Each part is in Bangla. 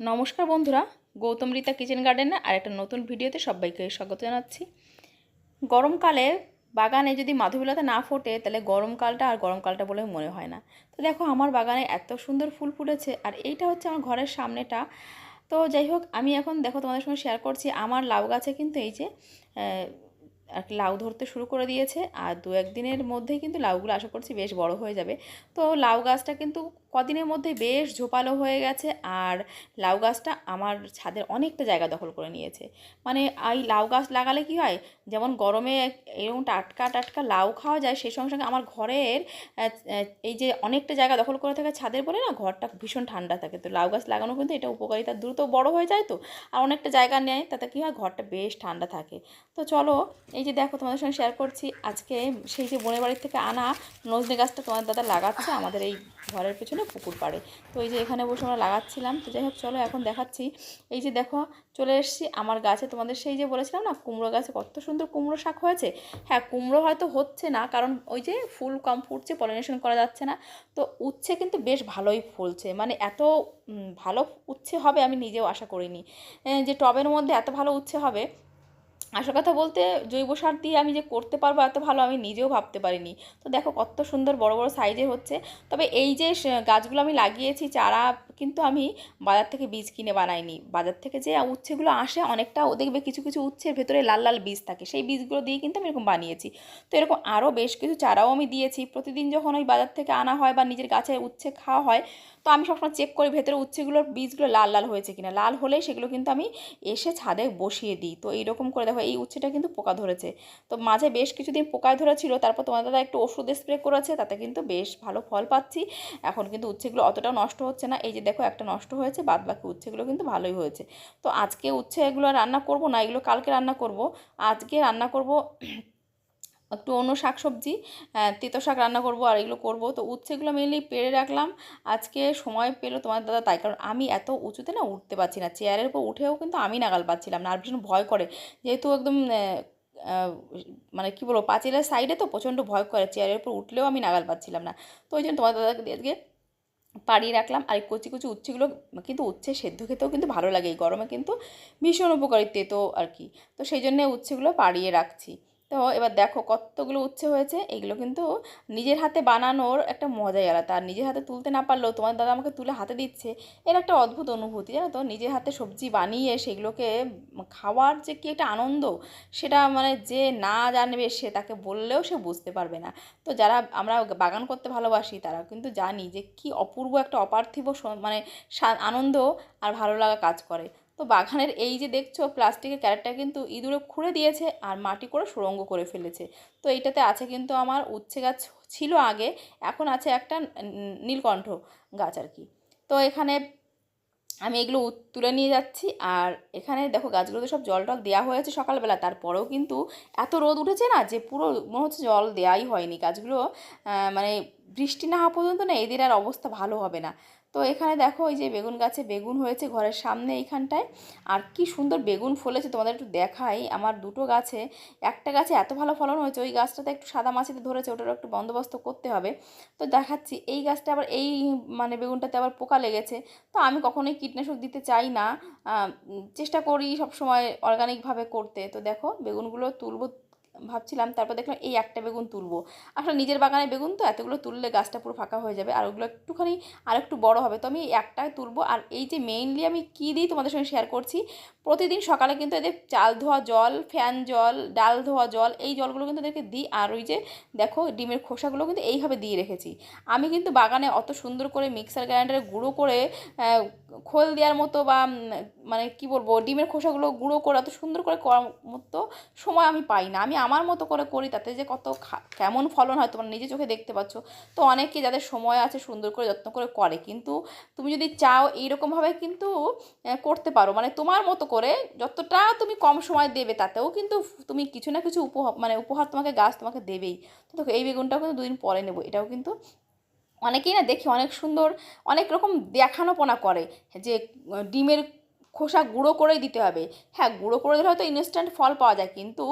নমস্কার বন্ধুরা, গৌতম রীতা কিচেন গার্ডেনে আর একটা নতুন ভিডিওতে সবাইকে স্বাগত জানাচ্ছি। গরমকালে বাগানে যদি মাধবীলতা না ফোটে তাহলে গরমকালটা আর গরমকালটা বলে মনে হয় না। তো দেখো আমার বাগানে এত সুন্দর ফুল ফুটেছে, আর এইটা হচ্ছে আমার ঘরের সামনেটা। তো যাই হোক, আমি এখন দেখো তোমাদের সঙ্গে শেয়ার করছি আমার লাউ গাছে কিন্তু এই যে আর কি লাউ ধরতে শুরু করে দিয়েছে, আর দু একদিনের মধ্যেই কিন্তু লাউগুলো আশা করছি বেশ বড় হয়ে যাবে। তো লাউ গাছটা কিন্তু কদিনের মধ্যে বেশ ঝোপালো হয়ে গেছে, আর লাউ গাছটা আমার ছাদের অনেকটা জায়গা দখল করে নিয়েছে। মানে এই লাউ গাছ লাগালে কি হয়, যেমন গরমে এরকম টাটকা টাটকা লাউ খাওয়া যায়, সেই সঙ্গে সঙ্গে আমার ঘরের এই যে অনেকটা জায়গা দখল করে থাকে ছাদের বলে না, ঘরটা ভীষণ ঠান্ডা থাকে। তো লাউ গাছ লাগানো কিন্তু এটা উপকারিতা, দ্রুত বড় হয়ে যায় তো, আর অনেকটা জায়গা নেয়, তাতে কী হয় ঘরটা বেশ ঠান্ডা থাকে। তো চলো, এই যে দেখো তোমাদের সঙ্গে শেয়ার করছি আজকে সেই যে বোনের বাড়ির থেকে আনা নজনে গাছটা তোমার দাদা লাগাচ্ছে আমাদের এই ঘরের পেছনে পুকুর পাড়ে। তো এই যে এখানে বসে আমরা লাগাচ্ছিলাম। তো যাই হোক চলো এখন দেখাচ্ছি। এই যে দেখো চলে এসেছি আমার গাছে, তোমাদের সেই যে বলেছিলাম না কুমড়ো গাছে কত সুন্দর কুমড়ো শাক হয়েছে। হ্যাঁ, কুমড়ো হয়তো হচ্ছে না, কারণ ওই যে ফুল কম ফুটছে, পলিনেশন করা যাচ্ছে না। তো উচ্ছে কিন্তু বেশ ভালোই ফলছে, মানে এত ভালো উচ্ছে হবে আমি নিজেও আশা করিনি যে টবের মধ্যে এত ভালো উচ্ছে হবে। আসল কথা বলতে জৈব সার দিয়ে আমি যে করতে পারবো এত ভালো আমি নিজেও ভাবতে পারিনি। তো দেখো কত সুন্দর বড় বড় সাইজের হচ্ছে। তবে এই যে গাছগুলো আমি লাগিয়েছি চারা, কিন্তু আমি বাজার থেকে বীজ কিনে বানাইনি। বাজার থেকে যে উচ্ছেগুলো আসে অনেকটা দেখবে কিছু কিছু উচ্ছের ভেতরে লাল লাল বীজ থাকে, সেই বীজগুলো দিয়ে কিন্তু আমি এরকম বানিয়েছি। তো এরকম আরও বেশ কিছু চারাও আমি দিয়েছি। প্রতিদিন যখন ওই বাজার থেকে আনা হয় বা নিজের গাছে উচ্ছে খাওয়া হয়, তো আমি সবসময় চেক করি ভেতরে উচ্ছেগুলোর বীজগুলো লাল লাল হয়েছে কিনা। লাল হলেই সেগুলো কিন্তু আমি এসে ছাদে বসিয়ে দিই। তো এইরকম করে দেখো এই উচ্ছেটা কিন্তু পোকা ধরেছে। তো মাঝে বেশ কিছুদিন পোকায় ধরেছিল, তারপর তোমার দাদা একটু ওষুধ স্প্রে করেছে, তাতে কিন্তু বেশ ভালো ফল পাচ্ছি। এখন কিন্তু উচ্ছেগুলো অতটাও নষ্ট হচ্ছে না। এই যে দেখো একটা নষ্ট হয়েছে, বাদ বাকি উচ্ছেগুলো কিন্তু ভালোই হয়েছে। তো আজকে উচ্ছে এগুলো রান্না করব না, এগুলো কালকে রান্না করব। আজকে রান্না করব একটু অন্য শাকসবজি, তেঁতো শাক রান্না করব আর এগুলো করব। তো উচ্ছেগুলো মেনলি পেড়ে রাখলাম, আজকে সময় পেলো তোমার দাদা তাই, কারণ আমি এত উঁচুতে না উঠতে পারছি না, চেয়ারের উপর উঠেও কিন্তু আমি নাগাল পাচ্ছিলাম না, আর ভীষণ ভয় করে। যেহেতু একদম আহ, মানে কী বলবো পাঁচিলের সাইডে, তো প্রচণ্ড ভয় করে, চেয়ারের উপর উঠলেও আমি নাগাল পাচ্ছিলাম না। তো ওই জন্য তোমার দাদাকে দিয়ে আজকে পাড়িয়ে রাখলাম। আর এই কচি কচি উচ্ছেগুলো কিন্তু উচ্ছে সেদ্ধ খেতেও কিন্তু ভালো লাগে, এই গরমে কিন্তু ভীষণ উপকারী তেতো আর কি। তো সেই জন্যে উচ্ছেগুলো পাড়িয়ে রাখছি। তো এবার দেখো কতগুলো উচ্ছে হয়েছে, এগুলো কিন্তু নিজের হাতে বানানোর একটা মজাই আলাদা। আর নিজের হাতে তুলতে না পারলেও তোমার দাদা আমাকে তুলে হাতে দিচ্ছে, এর একটা অদ্ভুত অনুভূতি জানো তো। নিজের হাতে সবজি বানিয়ে সেগুলোকে খাওয়ার যে কি একটা আনন্দ, সেটা মানে যে না জানবে সে, তাকে বললেও সে বুঝতে পারবে না। তো যারা আমরা বাগান করতে ভালোবাসি তারা কিন্তু জানি যে কি অপূর্ব একটা অপার্থিব মানে আনন্দ আর ভালো লাগা কাজ করে। তো বাগানের এই যে দেখছো প্লাস্টিকের ক্যারেটটা কিন্তু ইঁদুরে খুঁড়ে দিয়েছে আর মাটি করে সুড়ঙ্গ করে ফেলেছে। তো এইটাতে আছে কিন্তু আমার উচ্ছে গাছ ছিল আগে, এখন আছে একটা নীলকণ্ঠ গাছ আর কি। তো এখানে আমি এগুলো তুলে নিয়ে যাচ্ছি। আর এখানে দেখো গাছগুলোতে সব জল টল দেওয়া হয়েছে সকালবেলা, তারপরেও কিন্তু এত রোদ উঠেছে না যে পুরো মনে হচ্ছে জল দেওয়াই হয়নি। গাছগুলো মানে বৃষ্টি না হওয়া পর্যন্ত না এদের আর অবস্থা ভালো হবে না। তো এখানে দেখো ওই যে বেগুন গাছে বেগুন হয়েছে ঘরের সামনে এইখানটায়, আর কি সুন্দর বেগুন ফলেছে তোমাদের একটু দেখাই। আমার দুটো গাছে, একটা গাছে এত ভালো ফলন হয়েছে, ওই গাছটাতে একটু সাদা মাছিতে ধরেছে, ওটারও একটু বন্দোবস্ত করতে হবে। তো দেখাচ্ছি এই গাছটা আবার এই মানে বেগুনটাতে আবার পোকা লেগেছে। তো আমি কখনোই কীটনাশক দিতে চাই না, চেষ্টা করি সবসময় অর্গানিকভাবে করতে। তো দেখো বেগুনগুলো তুলবো ভাবছিলাম, তারপর দেখলাম এই একটা বেগুন তুলবো। আসলে নিজের বাগানে বেগুন তো এতগুলো তুললে গাছটা পুরো ফাঁকা হয়ে যাবে, আর ওগুলো একটুখানি আর একটু বড় হবে। তো আমি একটাই তুলবো। আর এই যে মেইনলি আমি কী দিই তোমাদের সঙ্গে শেয়ার করছি, প্রতিদিন সকালে কিন্তু এদের চাল ধোয়া জল, ফ্যান জল, ডাল ধোয়া জল, এই জলগুলো কিন্তু এদেরকে দিই। আর ওই যে দেখো ডিমের খোসাগুলো কিন্তু এইভাবে দিয়ে রেখেছি। আমি কিন্তু বাগানে অত সুন্দর করে মিক্সার গ্রাইন্ডারে গুঁড়ো করে খোল দেওয়ার মতো বা মানে কি বলবো ডিমের খোসাগুলো গুঁড়ো করে অত সুন্দর করে করার মতো সময় আমি পাই না। আমি আমার মতো করে করি, তাতে যে কত কেমন ফলন হয় তোমরা নিজে চোখে দেখতে পাচ্ছ। তো অনেকে যাদের সময় আছে সুন্দর করে যত্ন করে করে, কিন্তু তুমি যদি চাও এইরকমভাবে কিন্তু করতে পারো, মানে তোমার মতো করে যতটা তুমি কম সময় দেবে তাতেও কিন্তু তুমি কিছু না কিছু উপহার তোমাকে গাছ তোমাকে দেবেই। তো দেখো এই বেগুনটাও কিন্তু দুদিন পরে নেবো, এটাও কিন্তু অনেকেই না দেখি অনেক সুন্দর অনেক রকম দেখানোপনা করে যে ডিমের খোসা গুঁড়ো করেই দিতে হবে। হ্যাঁ, গুঁড়ো করে দিলে হয়তো ইনস্ট্যান্ট ফল পাওয়া যায়, কিন্তু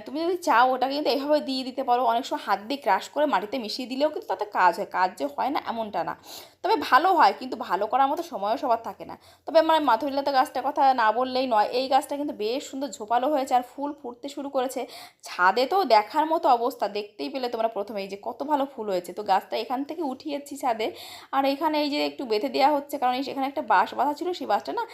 তুমি যদি চাও ওটা কিন্তু এভাবে দিয়ে দিতে পারো। অনেক সময় হাত দিয়ে ক্রাশ করে মাটিতে মিশিয়ে দিলেও কিন্তু তাতে কাজ হয়, কাজ যে হয় না এমনটা না। তবে ভালো হয়, কিন্তু ভালো করার মতো সময়ও সবার থাকে না। তবে আমার মাধবীলতা গাছটার কথা না বললেই নয়, এই গাছটা কিন্তু বেশ সুন্দর ঝোপালো হয়েছে আর ফুল ফুটতে শুরু করেছে। ছাদে তো দেখার মতো অবস্থা, দেখতেই পেলে তোমরা প্রথমেই যে কত ভালো ফুল হয়েছে। তো গাছটা এখান থেকে উঠিয়েছি ছাদে, আর এখানে এই যে একটু বেঁধে দেওয়া হচ্ছে, কারণ এখানে একটা বাঁশ বাঁধা ছিল, সেই বাঁশটা না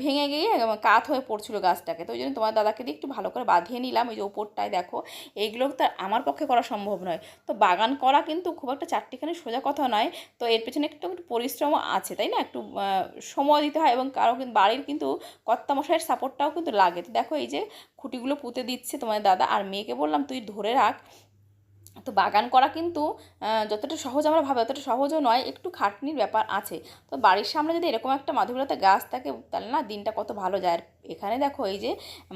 ভেঙে গিয়ে কাত হয়ে পড়ছিল গাছটাকে। তো ওই জন্য তোমার দাদাকে দিয়ে একটু ভালো করে বাঁধিয়ে নিলাম। এই যে ওপরটায় দেখো, এইগুলো তো আমার পক্ষে করা সম্ভব নয়। তো বাগান করা কিন্তু খুব একটা চারটিখানি সোজা কথা নয়। তো এর পেছনে একটু একটু পরিশ্রমও আছে, তাই না? একটু সময় দিতে হয়, এবং কারো কিন্তু বাড়ির কিন্তু কর্তামশাইয়ের সাপোর্টটাও কিন্তু লাগে। তো দেখো এই যে খুঁটিগুলো পুঁতে দিচ্ছে তোমার দাদা, আর মেয়েকে বললাম তুই ধরে রাখ। তো বাগান করা কিন্তু যতটা সহজ আমরা ভাবি অতটা সহজও নয়, একটু খাটনির ব্যাপার আছে। তো বাড়ির সামনে যদি এরকম একটা মাধবীলতা গাছ থাকে, তাহলে না দিনটা কত ভালো যায়। আর এখানে দেখো এই যে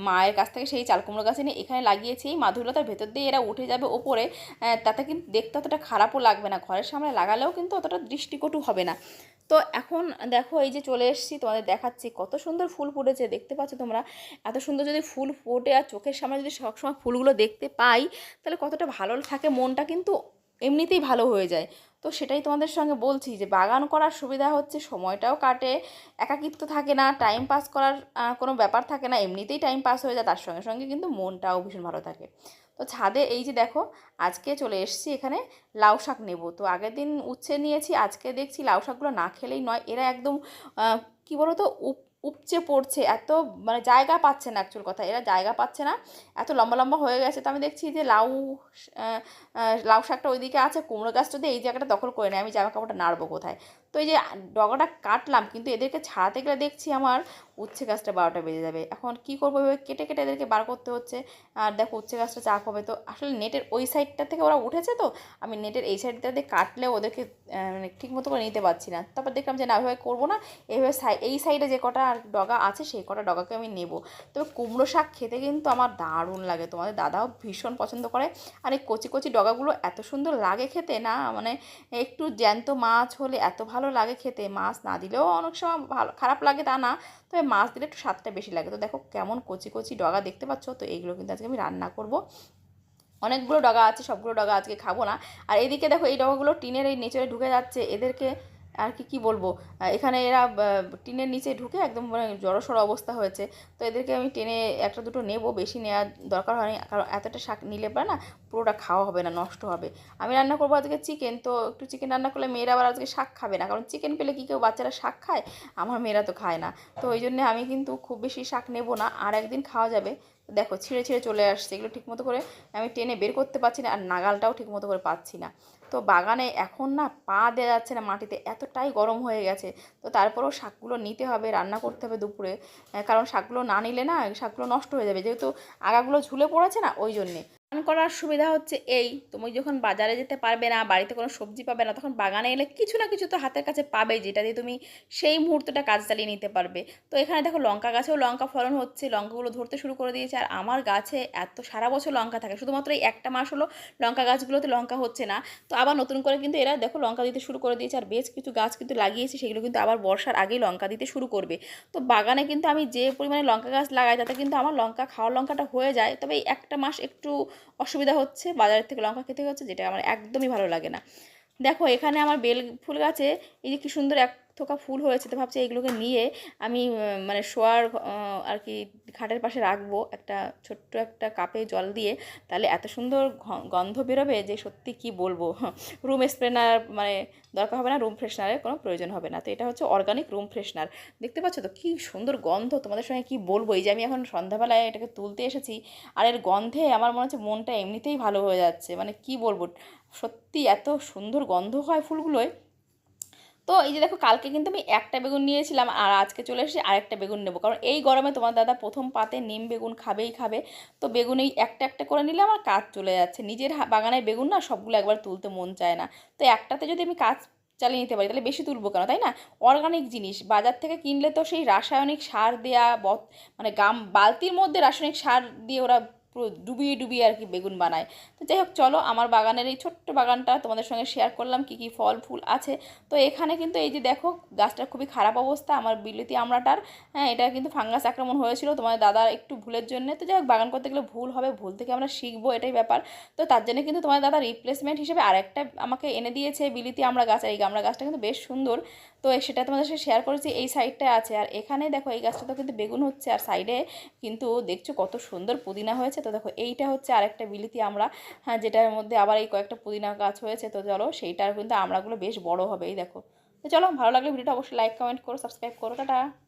মায়ের কাছ থেকে সেই চাল কুমড়ো গাছ এনে এখানে লাগিয়েছি, এই মাধবীলতার ভেতর দিয়ে এরা উঠে যাবে ওপরে। তাতে কিন্তু দেখতে অতটা খারাপও লাগবে না, ঘরের সামনে লাগালেও কিন্তু অতটা দৃষ্টিকটু হবে না। তো এখন দেখো এই যে চলে এসেছি, তোমাদের দেখাচ্ছি কত সুন্দর ফুল ফুটেছে, দেখতে পাচ্ছ তোমরা? এত সুন্দর যদি ফুল ফোটে আর চোখের সামনে যদি সবসময় ফুলগুলো দেখতে পাই, তাহলে কতটা ভালো থাকে, মনটা কিন্তু এমনিতেই ভালো হয়ে যায়। তো সেটাই তোমাদের সঙ্গে বলছি যে বাগান করার সুবিধা হচ্ছে সময়টাও কাটে, একাকিত্ব থাকে না, টাইম পাস করার কোনো ব্যাপার থাকে না, এমনিতেই টাইম পাস হয়ে যায়, তার সঙ্গে সঙ্গে কিন্তু মনটাও ভীষণ ভালো থাকে। তো ছাদে এই যে দেখো, আজকে চলে এসেছি এখানে লাউ শাক নেব। তো আগের দিন উচ্ছে নিয়েছি, আজকে দেখছি লাউ শাকগুলো না খেলেই নয়, এরা একদম কী বলো তো উপচে পড়ছে, এত মানে জায়গা পাচ্ছে না, অ্যাকচুয়াল কথা এরা জায়গা পাচ্ছে না, এত লম্বা লম্বা হয়ে গেছে। তো আমি দেখছি যে লাউ শাকটা ওইদিকে আছে, কুমড়ো গাছটা দিয়ে এই জায়গাটা দখল করে নেয়, আমি জামা কাপড়টা নাড়বো কোথায়? তো এই যে ডগাটা কাটলাম, কিন্তু এদেরকে ছাড়াতে গেলে দেখছি আমার উচ্ছে গাছটা 12টা বেজে যাবে। এখন কি করবো, এভাবে কেটে কেটে এদেরকে বার করতে হচ্ছে। আর দেখো উচ্ছে গাছটা চাপ হবে, তো আসলে নেটের ওই সাইডটা থেকে ওরা উঠেছে, তো আমি নেটের এই সাইডটা দিয়ে কাটলেও ওদেরকে মানে ঠিক মতো করে নিতে পারছি না। তারপর দেখলাম যে না, এভাবে করবো না, এইভাবে এই সাইডে যে কটা ডগা আছে সেই কটা ডগাকে আমি নেব। তবে কুমড়ো শাক খেতে কিন্তু আমার দারুণ লাগে, তোমাদের দাদাও ভীষণ পছন্দ করে। আর এই কচি কচি ডগাগুলো এত সুন্দর লাগে খেতে না, মানে একটু জ্যান্ত মাছ হলে এত ভালো লাগে খেতে, মাছ না দিলেও অনেক সময় ভালো খারাপ লাগে তা না, তবে মাছ দিলে একটু স্বাদটা বেশি লাগে। তো দেখো কেমন কচি কচি ডগা দেখতে পাচ্ছ, তো এইগুলো কিন্তু আজকে আমি রান্না করব। অনেকগুলো ডগা আছে, সবগুলো ডগা আজকে খাবো না। আর এইদিকে দেখো এই ডগাগুলো টিনের এই নিচে ঢুকে যাচ্ছে, এদেরকে আর কি বলবো, এখানে এরা টিনের নিচে ঢুকে একদম মানে জড়সড় অবস্থা হয়েছে। তো এদেরকে আমি টেনে একটা দুটো নেবো, বেশি নেওয়ার দরকার হয়নি, কারণ এতটা শাক নিলে পরে না পুরোটা খাওয়া হবে না, নষ্ট হবে। আমি রান্না করবো আজকে চিকেন, তো একটু চিকেন রান্না করলে মেয়েরা আবার আজকে শাক খাবে না, কারণ চিকেন পেলে কি কেউ বাচ্চারা শাক খায়? আমার মেয়েরা তো খায় না। তো ওই জন্যে আমি কিন্তু খুব বেশি শাক নেবো না, আর একদিন খাওয়া যাবে। দেখো ছিঁড়ে ছিঁড়ে চলে আসছে, এগুলো ঠিকমতো করে আমি টেনে বের করতে পারছি না, আর নাগালটাও ঠিকমতো করে পাচ্ছি না। তো বাগানে এখন না পা দেওয়া যাচ্ছে না মাটিতে, এতটাই গরম হয়ে গেছে। তো তারপরেও শাকগুলো নিতে হবে, রান্না করতে হবে দুপুরে, কারণ শাকগুলো না নিলে না শাকগুলো নষ্ট হয়ে যাবে, যেহেতু আগাগুলো ঝুলে পড়েছে না, ওই জন্যে। বাগান করার সুবিধা হচ্ছে এই, তুমি যখন বাজারে যেতে পারবে না, বাড়িতে কোনো সবজি পাবে না, তখন বাগানে এলে কিছু না কিছু তো হাতের কাছে পাবেই, যেটা দিয়ে তুমি সেই মুহূর্তটা কাজ চালিয়ে নিতে পারবে। তো এখানে দেখো লঙ্কা গাছেও লঙ্কা ফলন হচ্ছে, লঙ্কাগুলো ধরতে শুরু করে দিয়েছে। আর আমার গাছে এত সারা বছর লঙ্কা থাকে, শুধুমাত্র এই একটা মাস হলো লঙ্কা গাছগুলোতে লঙ্কা হচ্ছে না। তো আবার নতুন করে কিন্তু এরা দেখো লঙ্কা দিতে শুরু করে দিয়েছে, আর বেশ কিছু গাছ কিন্তু লাগিয়েছে, সেগুলো কিন্তু আবার বর্ষার আগেই লঙ্কা দিতে শুরু করবে। তো বাগানে কিন্তু আমি যে পরিমাণে লঙ্কা গাছ লাগাই, তাতে কিন্তু আমার লঙ্কা খাওয়ার লঙ্কাটা হয়ে যায়। তবে এই একটা মাস একটু অসুবিধা হচ্ছে, বাজারের থেকে লঙ্কা খেতে হচ্ছে, যেটা আমার একদমই ভালো লাগে না। দেখো এখানে আমার বেল ফুল গাছে এই যে কি সুন্দর এক থোকা ফুল হয়েছে, তো ভাবছি এগুলোকে নিয়ে আমি মানে শোয়ার আর কি খাটের পাশে রাখবো, একটা ছোট্ট একটা কাপে জল দিয়ে, তাহলে এত সুন্দর গন্ধ বেরোবে যে সত্যি কি বলবো। রুম স্প্রেনার মানে দরকার হবে না, রুম ফ্রেশনারের কোনো প্রয়োজন হবে না। তো এটা হচ্ছে অর্গানিক রুম ফ্রেশনার, দেখতে পাচ্ছ তো কি সুন্দর গন্ধ, তোমাদের সঙ্গে কি বলবো। এই যে আমি এখন সন্ধ্যাবেলায় এটাকে তুলতে এসেছি, আর এর গন্ধে আমার মনে হচ্ছে মনটা এমনিতেই ভালো হয়ে যাচ্ছে, মানে কি বলবো, সত্যি এত সুন্দর গন্ধ হয় ফুলগুলোয়। তো এই যে দেখো কালকে কিন্তু আমি একটা বেগুন নিয়েছিলাম, আর আজকে চলে এসেছি আরেকটা বেগুন নেবো, কারণ এই গরমে তোমার দাদা প্রথম পাতে নিম বেগুন খাবেই খাবে। তো বেগুন এই একটা একটা করে নিলে আমার কাজ চলে যাচ্ছে, নিজের বাগানের বেগুন না সবগুলো একবার তুলতে মন চায় না। তো একটাতে যদি আমি কাজ চালিয়ে নিতে পারি, তাহলে বেশি তুলবো কেন, তাই না? অর্গানিক জিনিস বাজার থেকে কিনলে তো সেই রাসায়নিক সার দেয়া মানে বালতির মধ্যে রাসায়নিক সার দিয়ে ওরা পুরো ডুবিয়ে ডুবিয়ে আর কি বেগুন বানায়। তো যাই হোক চলো, আমার বাগানের এই ছোট্ট বাগানটা তোমাদের সঙ্গে শেয়ার করলাম কী কী ফল ফুল আছে। তো এখানে কিন্তু এই যে দেখো গাছটার খুবই খারাপ অবস্থা আমার বিলেতি আমড়াটার। হ্যাঁ, এটা কিন্তু ফাঙ্গাস আক্রমণ হয়েছিল তোমাদের দাদার একটু ভুলের জন্য। তো যাই হোক, বাগান করতে গেলে ভুল হবে, ভুল থেকে আমরা শিখবো, এটাই ব্যাপার। তো তার জন্য কিন্তু তোমাদের দাদা রিপ্লেসমেন্ট হিসেবে আরেকটা আমাকে এনে দিয়েছে বিলিতি আমড়া গাছ। আর এই আমড়া গাছটা কিন্তু বেশ সুন্দর। তো সেটা তোমাদের সাথে শেয়ার করেছি, এই সাইডটায় আছে। আর এখানে দেখো এই গাছটা তো কিন্তু বেগুন হচ্ছে, আর সাইডে কিন্তু দেখছো কত সুন্দর পুদিনা হয়েছে। তো দেখো এইটা হচ্ছে আরেকটা বিলিতি আমড়া, হ্যাঁ, যেটার মধ্যে আবার এই কয়েকটা পুদিনা গাছ হয়েছে। তো চলো সেইটার কিন্তু আমড়াগুলো বেশ বড় হবে, এই দেখো। তো চলো, ভালো লাগলে ভিডিওটা অবশ্যই লাইক কমেন্ট করো, সাবস্ক্রাইব করো, টাটা।